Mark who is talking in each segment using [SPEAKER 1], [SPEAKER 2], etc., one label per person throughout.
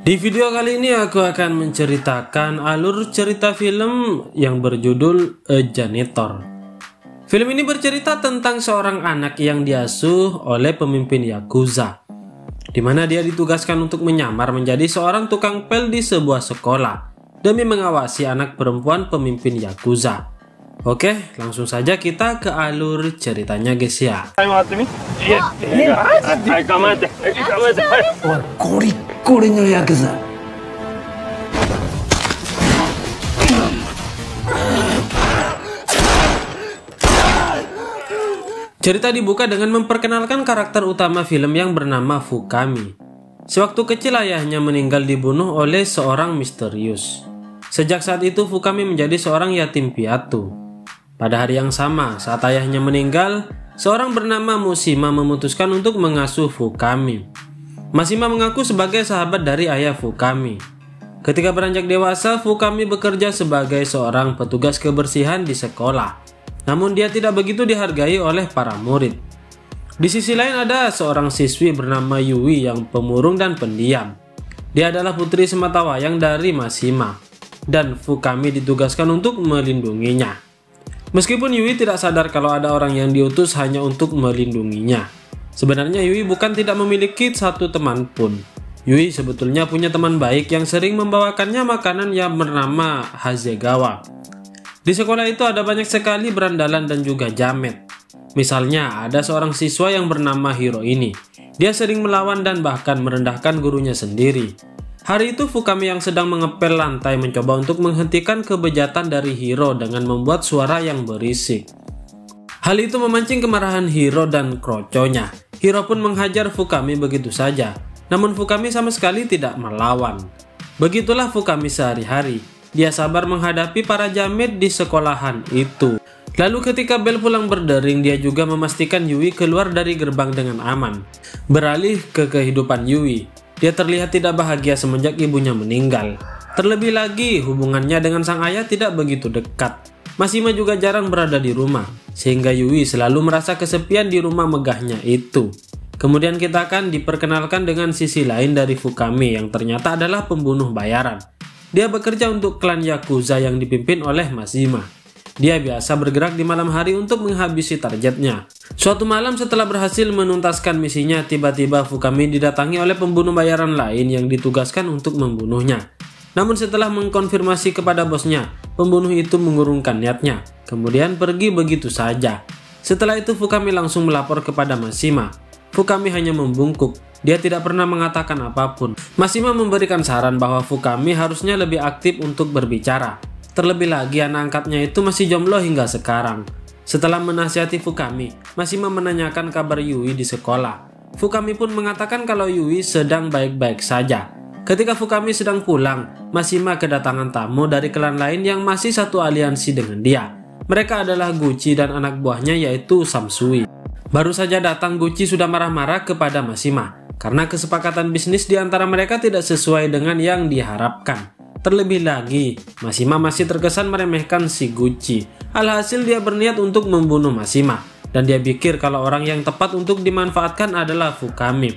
[SPEAKER 1] Di video kali ini aku akan menceritakan alur cerita film yang berjudul A Janitor. Film ini bercerita tentang seorang anak yang diasuh oleh pemimpin Yakuza, di mana dia ditugaskan untuk menyamar menjadi seorang tukang pel di sebuah sekolah demi mengawasi anak perempuan pemimpin Yakuza. Oke, langsung saja kita ke alur ceritanya guys ya. Cerita dibuka dengan memperkenalkan karakter utama film yang bernama Fukami. Sewaktu kecil ayahnya meninggal dibunuh oleh seorang misterius. Sejak saat itu Fukami menjadi seorang yatim piatu. Pada hari yang sama, saat ayahnya meninggal, seorang bernama Mushima memutuskan untuk mengasuh Fukami. Mushima mengaku sebagai sahabat dari ayah Fukami. Ketika beranjak dewasa, Fukami bekerja sebagai seorang petugas kebersihan di sekolah. Namun dia tidak begitu dihargai oleh para murid. Di sisi lain ada seorang siswi bernama Yui yang pemurung dan pendiam. Dia adalah putri sematawayang dari Mushima, dan Fukami ditugaskan untuk melindunginya. Meskipun Yui tidak sadar kalau ada orang yang diutus hanya untuk melindunginya. Sebenarnya Yui bukan tidak memiliki satu teman pun. Yui sebetulnya punya teman baik yang sering membawakannya makanan yang bernama Hasegawa. Di sekolah itu ada banyak sekali berandalan dan juga jamet. Misalnya ada seorang siswa yang bernama Hiro ini. Dia sering melawan dan bahkan merendahkan gurunya sendiri. Hari itu Fukami yang sedang mengepel lantai mencoba untuk menghentikan kebejatan dari Hiro dengan membuat suara yang berisik. Hal itu memancing kemarahan Hiro dan kroconya. Hiro pun menghajar Fukami begitu saja. Namun Fukami sama sekali tidak melawan. Begitulah Fukami sehari-hari. Dia sabar menghadapi para jamet di sekolahan itu. Lalu ketika bel pulang berdering, dia juga memastikan Yui keluar dari gerbang dengan aman. Beralih ke kehidupan Yui. Dia terlihat tidak bahagia semenjak ibunya meninggal. Terlebih lagi, hubungannya dengan sang ayah tidak begitu dekat. Mushima juga jarang berada di rumah, sehingga Yui selalu merasa kesepian di rumah megahnya itu. Kemudian kita akan diperkenalkan dengan sisi lain dari Fukami yang ternyata adalah pembunuh bayaran. Dia bekerja untuk klan Yakuza yang dipimpin oleh Mushima. Dia biasa bergerak di malam hari untuk menghabisi targetnya. Suatu malam setelah berhasil menuntaskan misinya, tiba-tiba Fukami didatangi oleh pembunuh bayaran lain yang ditugaskan untuk membunuhnya. Namun setelah mengkonfirmasi kepada bosnya, pembunuh itu mengurungkan niatnya, kemudian pergi begitu saja. Setelah itu Fukami langsung melapor kepada Mushima. Fukami hanya membungkuk, dia tidak pernah mengatakan apapun. Mushima memberikan saran bahwa Fukami harusnya lebih aktif untuk berbicara. Terlebih lagi anak angkatnya itu masih jomblo hingga sekarang. Setelah menasihati Fukami, Mushima menanyakan kabar Yui di sekolah. Fukami pun mengatakan kalau Yui sedang baik-baik saja. Ketika Fukami sedang pulang, Mushima kedatangan tamu dari klan lain yang masih satu aliansi dengan dia. Mereka adalah Gucci dan anak buahnya yaitu Samsui. Baru saja datang, Gucci sudah marah-marah kepada Mushima karena kesepakatan bisnis di antara mereka tidak sesuai dengan yang diharapkan. Terlebih lagi, Mushima masih terkesan meremehkan si Gucci. Alhasil dia berniat untuk membunuh Mushima, dan dia pikir kalau orang yang tepat untuk dimanfaatkan adalah Fukami.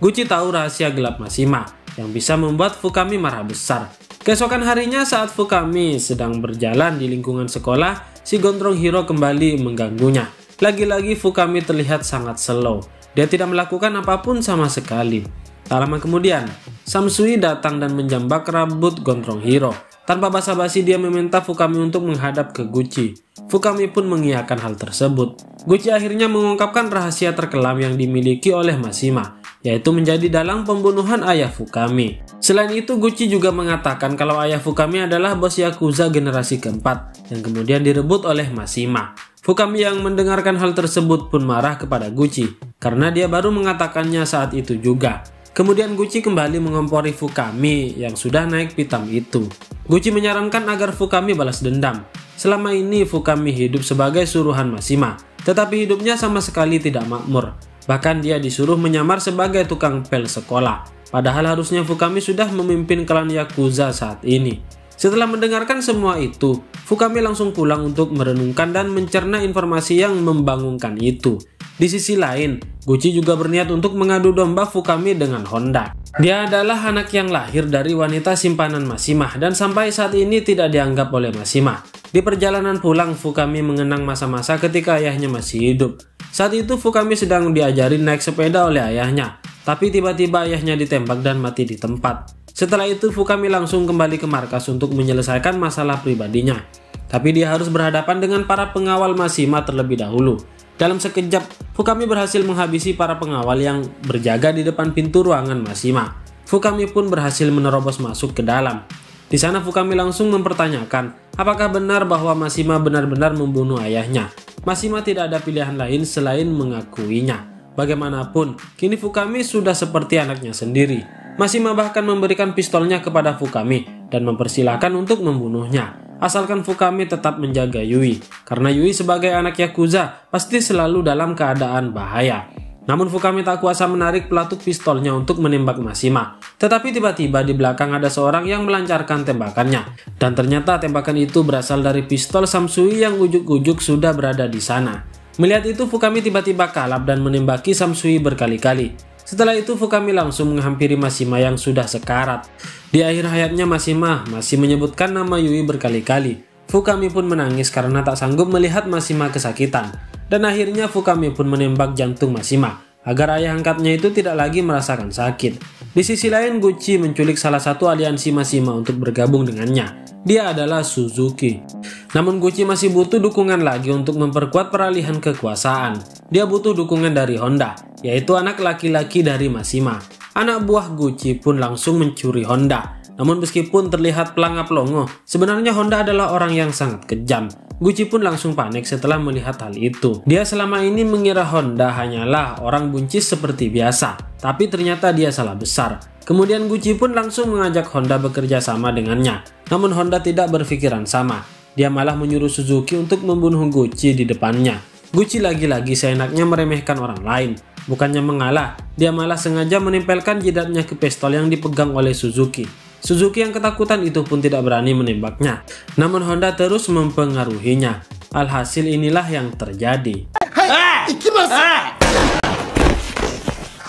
[SPEAKER 1] Gucci tahu rahasia gelap Mushima yang bisa membuat Fukami marah besar. Keesokan harinya saat Fukami sedang berjalan di lingkungan sekolah, si gondrong Hiro kembali mengganggunya. Lagi-lagi Fukami terlihat sangat slow. Dia tidak melakukan apapun sama sekali. Tak lama kemudian, Samsui datang dan menjambak rambut gondrong Hiro. Tanpa basa-basi dia meminta Fukami untuk menghadap ke Gucci. Fukami pun mengiyakan hal tersebut. Gucci akhirnya mengungkapkan rahasia terkelam yang dimiliki oleh Mushima, yaitu menjadi dalang pembunuhan ayah Fukami. Selain itu, Gucci juga mengatakan kalau ayah Fukami adalah bos Yakuza generasi keempat yang kemudian direbut oleh Mushima. Fukami yang mendengarkan hal tersebut pun marah kepada Gucci karena dia baru mengatakannya saat itu juga. Kemudian Gucci kembali mengompori Fukami yang sudah naik pitam itu. Gucci menyarankan agar Fukami balas dendam. Selama ini Fukami hidup sebagai suruhan Mushima, tetapi hidupnya sama sekali tidak makmur. Bahkan dia disuruh menyamar sebagai tukang pel sekolah. Padahal harusnya Fukami sudah memimpin klan Yakuza saat ini. Setelah mendengarkan semua itu, Fukami langsung pulang untuk merenungkan dan mencerna informasi yang membangunkan itu. Di sisi lain, Gucci juga berniat untuk mengadu domba Fukami dengan Honda. Dia adalah anak yang lahir dari wanita simpanan Mashima dan sampai saat ini tidak dianggap oleh Mashima. Di perjalanan pulang, Fukami mengenang masa-masa ketika ayahnya masih hidup. Saat itu Fukami sedang diajarin naik sepeda oleh ayahnya, tapi tiba-tiba ayahnya ditembak dan mati di tempat. Setelah itu Fukami langsung kembali ke markas untuk menyelesaikan masalah pribadinya. Tapi dia harus berhadapan dengan para pengawal Mashima terlebih dahulu. Dalam sekejap, Fukami berhasil menghabisi para pengawal yang berjaga di depan pintu ruangan Mashima. Fukami pun berhasil menerobos masuk ke dalam. Di sana Fukami langsung mempertanyakan apakah benar bahwa Mashima benar-benar membunuh ayahnya. Mashima tidak ada pilihan lain selain mengakuinya. Bagaimanapun, kini Fukami sudah seperti anaknya sendiri. Mashima bahkan memberikan pistolnya kepada Fukami dan mempersilahkan untuk membunuhnya. Asalkan Fukami tetap menjaga Yui, karena Yui sebagai anak Yakuza pasti selalu dalam keadaan bahaya. Namun Fukami tak kuasa menarik pelatuk pistolnya untuk menembak Mashima. Tetapi tiba-tiba di belakang ada seorang yang melancarkan tembakannya. Dan ternyata tembakan itu berasal dari pistol Samsui yang ujuk-ujuk sudah berada di sana. Melihat itu Fukami tiba-tiba kalap dan menembaki Samsui berkali-kali. Setelah itu Fukami langsung menghampiri Mashima yang sudah sekarat. Di akhir hayatnya Mashima masih menyebutkan nama Yui berkali-kali. Fukami pun menangis karena tak sanggup melihat Mashima kesakitan. Dan akhirnya Fukami pun menembak jantung Mashima agar ayah angkatnya itu tidak lagi merasakan sakit. Di sisi lain Gucci menculik salah satu aliansi Mashima untuk bergabung dengannya. Dia adalah Suzuki. Namun Gucci masih butuh dukungan lagi untuk memperkuat peralihan kekuasaan. Dia butuh dukungan dari Honda, yaitu anak laki-laki dari Mashima. Anak buah Gucci pun langsung mencuri Honda. Namun meskipun terlihat pelangap-longo, sebenarnya Honda adalah orang yang sangat kejam. Gucci pun langsung panik setelah melihat hal itu. Dia selama ini mengira Honda hanyalah orang buncis seperti biasa, tapi ternyata dia salah besar. Kemudian Gucci pun langsung mengajak Honda bekerja sama dengannya. Namun Honda tidak berpikiran sama. Dia malah menyuruh Suzuki untuk membunuh Gucci di depannya. Gucci lagi-lagi seenaknya meremehkan orang lain. Bukannya mengalah, dia malah sengaja menempelkan jidatnya ke pistol yang dipegang oleh Suzuki. Suzuki yang ketakutan itu pun tidak berani menembaknya. Namun Honda terus mempengaruhinya. Alhasil inilah yang terjadi.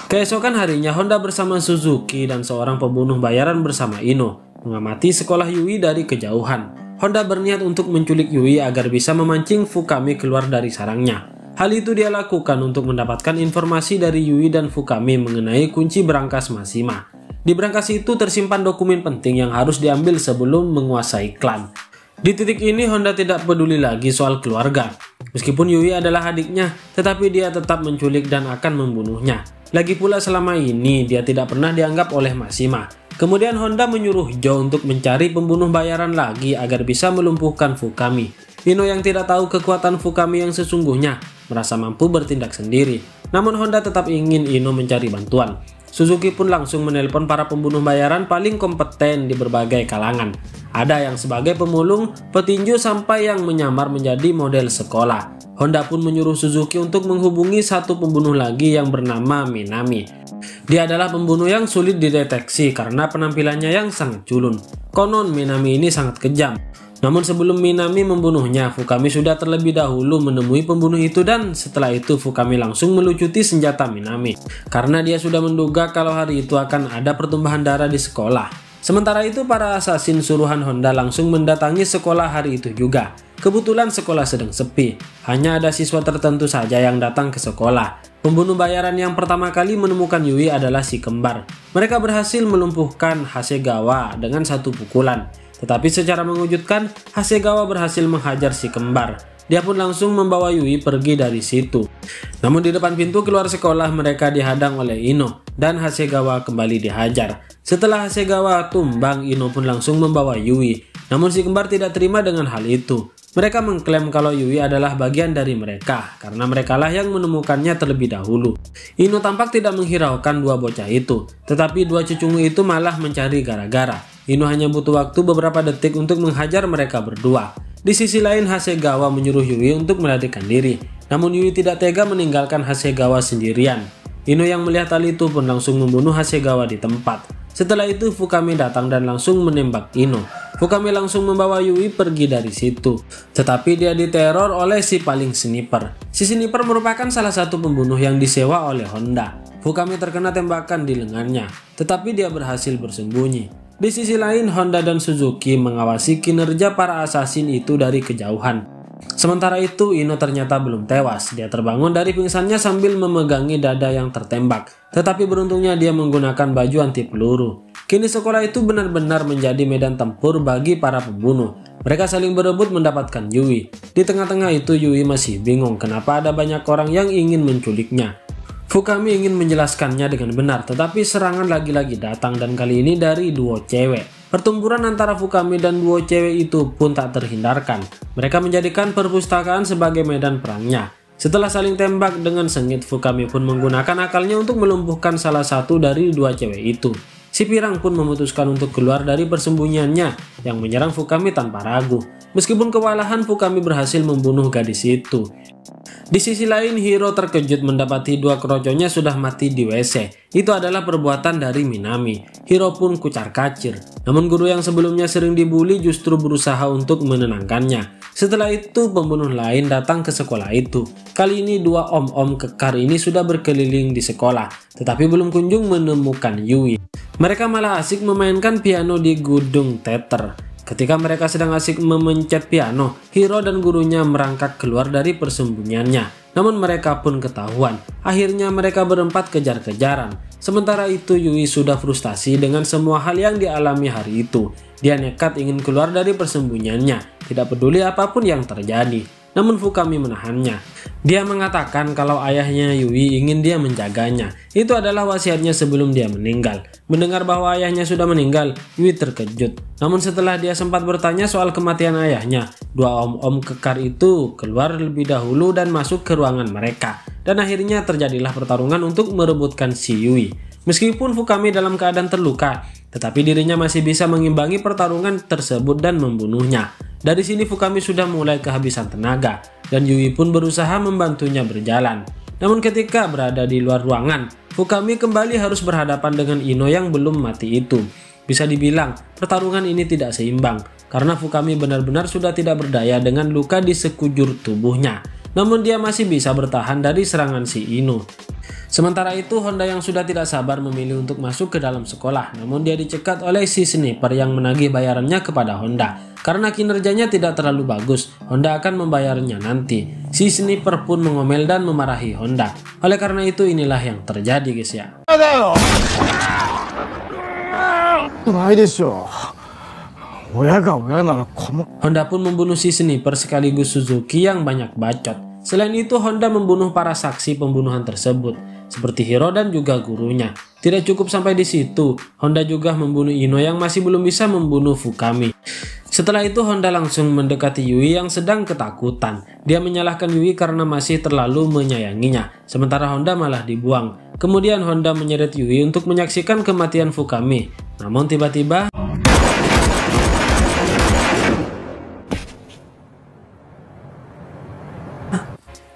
[SPEAKER 1] Keesokan harinya Honda bersama Suzuki dan seorang pembunuh bayaran bersama Ino mengamati sekolah Yui dari kejauhan. Honda berniat untuk menculik Yui agar bisa memancing Fukami keluar dari sarangnya. Hal itu dia lakukan untuk mendapatkan informasi dari Yui dan Fukami mengenai kunci brankas Mashima. Di brankas itu tersimpan dokumen penting yang harus diambil sebelum menguasai klan. Di titik ini Honda tidak peduli lagi soal keluarga. Meskipun Yui adalah adiknya, tetapi dia tetap menculik dan akan membunuhnya. Lagi pula selama ini dia tidak pernah dianggap oleh Mashima. Kemudian Honda menyuruh Joe untuk mencari pembunuh bayaran lagi agar bisa melumpuhkan Fukami. Ino yang tidak tahu kekuatan Fukami yang sesungguhnya merasa mampu bertindak sendiri. Namun Honda tetap ingin Ino mencari bantuan. Suzuki pun langsung menelpon para pembunuh bayaran paling kompeten di berbagai kalangan. Ada yang sebagai pemulung, petinju sampai yang menyamar menjadi model sekolah. Honda pun menyuruh Suzuki untuk menghubungi satu pembunuh lagi yang bernama Minami. Dia adalah pembunuh yang sulit dideteksi karena penampilannya yang sangat culun. Konon Minami ini sangat kejam. Namun sebelum Minami membunuhnya, Fukami sudah terlebih dahulu menemui pembunuh itu dan setelah itu Fukami langsung melucuti senjata Minami. Karena dia sudah menduga kalau hari itu akan ada pertumpahan darah di sekolah. Sementara itu para asasin suruhan Honda langsung mendatangi sekolah hari itu juga. Kebetulan sekolah sedang sepi, hanya ada siswa tertentu saja yang datang ke sekolah. Pembunuh bayaran yang pertama kali menemukan Yui adalah si kembar. Mereka berhasil melumpuhkan Hasegawa dengan satu pukulan. Tetapi secara mengejutkan, Hasegawa berhasil menghajar si kembar. Dia pun langsung membawa Yui pergi dari situ. Namun di depan pintu keluar sekolah mereka dihadang oleh Ino dan Hasegawa kembali dihajar. Setelah Hasegawa tumbang, Ino pun langsung membawa Yui. Namun si kembar tidak terima dengan hal itu. Mereka mengklaim kalau Yui adalah bagian dari mereka karena merekalah yang menemukannya terlebih dahulu. Ino tampak tidak menghiraukan dua bocah itu, tetapi dua cucungu itu malah mencari gara-gara. Ino hanya butuh waktu beberapa detik untuk menghajar mereka berdua. Di sisi lain Hasegawa menyuruh Yui untuk melarikan diri. Namun Yui tidak tega meninggalkan Hasegawa sendirian. Ino yang melihat hal itu pun langsung membunuh Hasegawa di tempat. Setelah itu Fukami datang dan langsung menembak Ino. Fukami langsung membawa Yui pergi dari situ. Tetapi dia diteror oleh si paling sniper. Si sniper merupakan salah satu pembunuh yang disewa oleh Honda. Fukami terkena tembakan di lengannya, tetapi dia berhasil bersembunyi. Di sisi lain, Honda dan Suzuki mengawasi kinerja para asasin itu dari kejauhan. Sementara itu, Ino ternyata belum tewas. Dia terbangun dari pingsannya sambil memegangi dada yang tertembak. Tetapi beruntungnya dia menggunakan baju anti peluru. Kini sekolah itu benar-benar menjadi medan tempur bagi para pembunuh. Mereka saling berebut mendapatkan Yui. Di tengah-tengah itu Yui masih bingung kenapa ada banyak orang yang ingin menculiknya. Fukami ingin menjelaskannya dengan benar, tetapi serangan lagi-lagi datang dan kali ini dari duo cewek. Pertempuran antara Fukami dan duo cewek itu pun tak terhindarkan. Mereka menjadikan perpustakaan sebagai medan perangnya. Setelah saling tembak dengan sengit, Fukami pun menggunakan akalnya untuk melumpuhkan salah satu dari dua cewek itu. Si pirang pun memutuskan untuk keluar dari persembunyiannya yang menyerang Fukami tanpa ragu. Meskipun kewalahan, Fukami berhasil membunuh gadis itu. Di sisi lain, Hiro terkejut mendapati dua kroconya sudah mati di WC. Itu adalah perbuatan dari Minami. Hiro pun kucar-kacir. Namun guru yang sebelumnya sering dibully justru berusaha untuk menenangkannya. Setelah itu, pembunuh lain datang ke sekolah itu. Kali ini dua om-om kekar ini sudah berkeliling di sekolah, tetapi belum kunjung menemukan Yui. Mereka malah asik memainkan piano di gudung teater. Ketika mereka sedang asik memencet piano, Hiro dan gurunya merangkak keluar dari persembunyiannya. Namun mereka pun ketahuan. Akhirnya mereka berempat kejar-kejaran. Sementara itu Yui sudah frustasi dengan semua hal yang dialami hari itu. Dia nekat ingin keluar dari persembunyiannya, tidak peduli apapun yang terjadi. Namun Fukami menahannya. Dia mengatakan kalau ayahnya Yui ingin dia menjaganya. Itu adalah wasiatnya sebelum dia meninggal. Mendengar bahwa ayahnya sudah meninggal, Yui terkejut. Namun setelah dia sempat bertanya soal kematian ayahnya, dua om-om kekar itu keluar lebih dahulu dan masuk ke ruangan mereka. Dan akhirnya terjadilah pertarungan untuk merebutkan si Yui. Meskipun Fukami dalam keadaan terluka, tetapi dirinya masih bisa mengimbangi pertarungan tersebut dan membunuhnya. Dari sini Fukami sudah mulai kehabisan tenaga, dan Yui pun berusaha membantunya berjalan. Namun ketika berada di luar ruangan, Fukami kembali harus berhadapan dengan Ino yang belum mati itu. Bisa dibilang, pertarungan ini tidak seimbang, karena Fukami benar-benar sudah tidak berdaya dengan luka di sekujur tubuhnya. Namun dia masih bisa bertahan dari serangan si Ino. Sementara itu, Honda yang sudah tidak sabar memilih untuk masuk ke dalam sekolah, namun dia dicegat oleh si sniper yang menagih bayarannya kepada Honda. Karena kinerjanya tidak terlalu bagus, Honda akan membayarnya nanti. Si sniper pun mengomel dan memarahi Honda. Oleh karena itu, inilah yang terjadi guys ya. Honda pun membunuh si sniper sekaligus Suzuki yang banyak bacot. Selain itu, Honda membunuh para saksi pembunuhan tersebut, seperti Hiro dan juga gurunya. Tidak cukup sampai di situ, Honda juga membunuh Ino yang masih belum bisa membunuh Fukami. Setelah itu, Honda langsung mendekati Yui yang sedang ketakutan. Dia menyalahkan Yui karena masih terlalu menyayanginya, sementara Honda malah dibuang. Kemudian Honda menyeret Yui untuk menyaksikan kematian Fukami. Namun tiba-tiba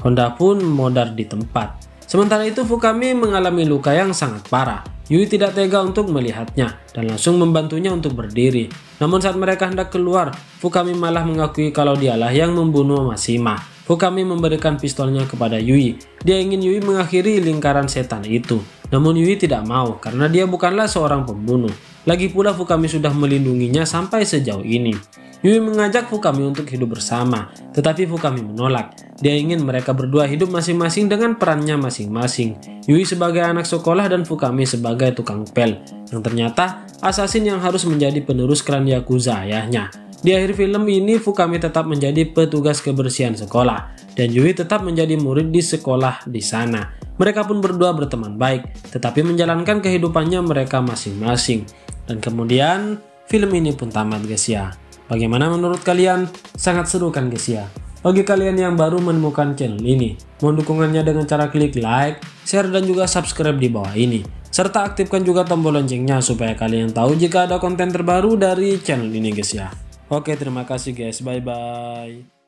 [SPEAKER 1] Honda pun modar di tempat. Sementara itu Fukami mengalami luka yang sangat parah. Yui tidak tega untuk melihatnya dan langsung membantunya untuk berdiri. Namun saat mereka hendak keluar, Fukami malah mengakui kalau dialah yang membunuh Mashima. Fukami memberikan pistolnya kepada Yui. Dia ingin Yui mengakhiri lingkaran setan itu. Namun Yui tidak mau karena dia bukanlah seorang pembunuh. Lagi pula Fukami sudah melindunginya sampai sejauh ini. Yui mengajak Fukami untuk hidup bersama, tetapi Fukami menolak. Dia ingin mereka berdua hidup masing-masing dengan perannya masing-masing. Yui sebagai anak sekolah dan Fukami sebagai tukang pel, yang ternyata asasin yang harus menjadi penerus klan Yakuza ayahnya. Di akhir film ini Fukami tetap menjadi petugas kebersihan sekolah, dan Yui tetap menjadi murid di sekolah di sana. Mereka pun berdua berteman baik, tetapi menjalankan kehidupannya mereka masing-masing. Dan kemudian film ini pun tamat guys ya. Bagaimana menurut kalian? Sangat seru kan guys ya? Bagi kalian yang baru menemukan channel ini, mohon dukungannya dengan cara klik like, share dan juga subscribe di bawah ini. Serta aktifkan juga tombol loncengnya supaya kalian tahu jika ada konten terbaru dari channel ini guys ya. Oke, terima kasih guys, bye bye.